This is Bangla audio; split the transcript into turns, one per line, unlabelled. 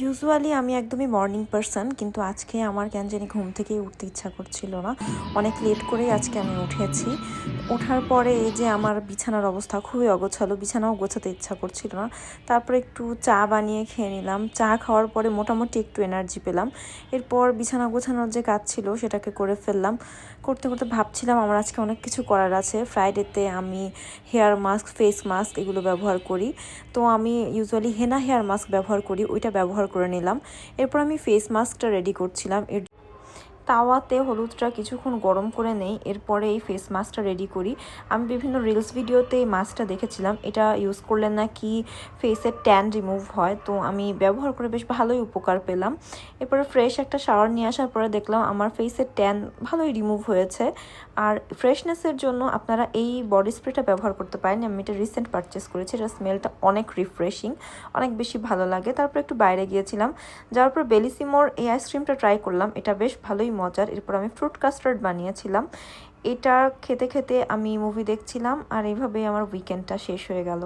ইউজুয়ালি আমি একদমই মর্নিং পারসন, কিন্তু আজকে আমার কেন জানি ঘুম থেকেই উঠতে ইচ্ছা করছিল না। অনেক লেট করেই আজকে আমি উঠেছি। ওঠার পরে এই যে আমার বিছানার অবস্থা খুবই অগোছালো, বিছানাও গোছাতে ইচ্ছা করছিল না। তারপরে একটু চা বানিয়ে খেয়ে নিলাম। চা খাওয়ার পরে মোটামুটি একটু এনার্জি পেলাম। এরপর বিছানা গোছানোর যে কাজ ছিল সেটাকে করে ফেললাম। করতে করতে ভাবছিলাম আমার আজকে অনেক কিছু করার আছে। ফ্রাইডেতে আমি হেয়ার মাস্ক, ফেস মাস্ক এগুলো ব্যবহার করি। তো আমি ইউজুয়ালি হেনা হেয়ার মাস্ক ব্যবহার করি, ওইটা ব্যবহার করে নিলাম। এরপর আমি ফেস মাস্কটা রেডি করছিলাম। তাওয়াতে হলুদটা কিছুক্ষণ গরম করে নেই, এরপরে এই ফেস মাস্কটা রেডি করি। আমি বিভিন্ন রিলস ভিডিওতে এই মাস্কটা দেখেছিলাম, এটা ইউজ করলে নাকি ফেসের ট্যান রিমুভ হয়। তো আমি ব্যবহার করে বেশ ভালোই উপকার পেলাম। এরপরে ফ্রেশ একটা শাওয়ার নিয়ে আসার পরে দেখলাম আমার ফেসের ট্যান ভালোই রিমুভ হয়েছে। আর ফ্রেশনেসের জন্য আপনারা এই বডি স্প্রেটা ব্যবহার করতে পারেন। আমি এটা রিসেন্ট পারচেস করেছি, এটা স্মেলটা অনেক রিফ্রেশিং, অনেক বেশি ভালো লাগে। তারপর একটু বাইরে গিয়েছিলাম, যাওয়ার পর বেলিসিমোর এই আইসক্রিমটা ট্রাই করলাম, এটা বেশ ভালোই মজার। এরপর আমি ফ্রুট কাস্টার্ড বানিয়েছিলাম। এটা খেতে খেতে আমি মুভি দেখছিলাম, আর এইভাবেই আমার উইকেন্ডটা শেষ হয়ে গেল।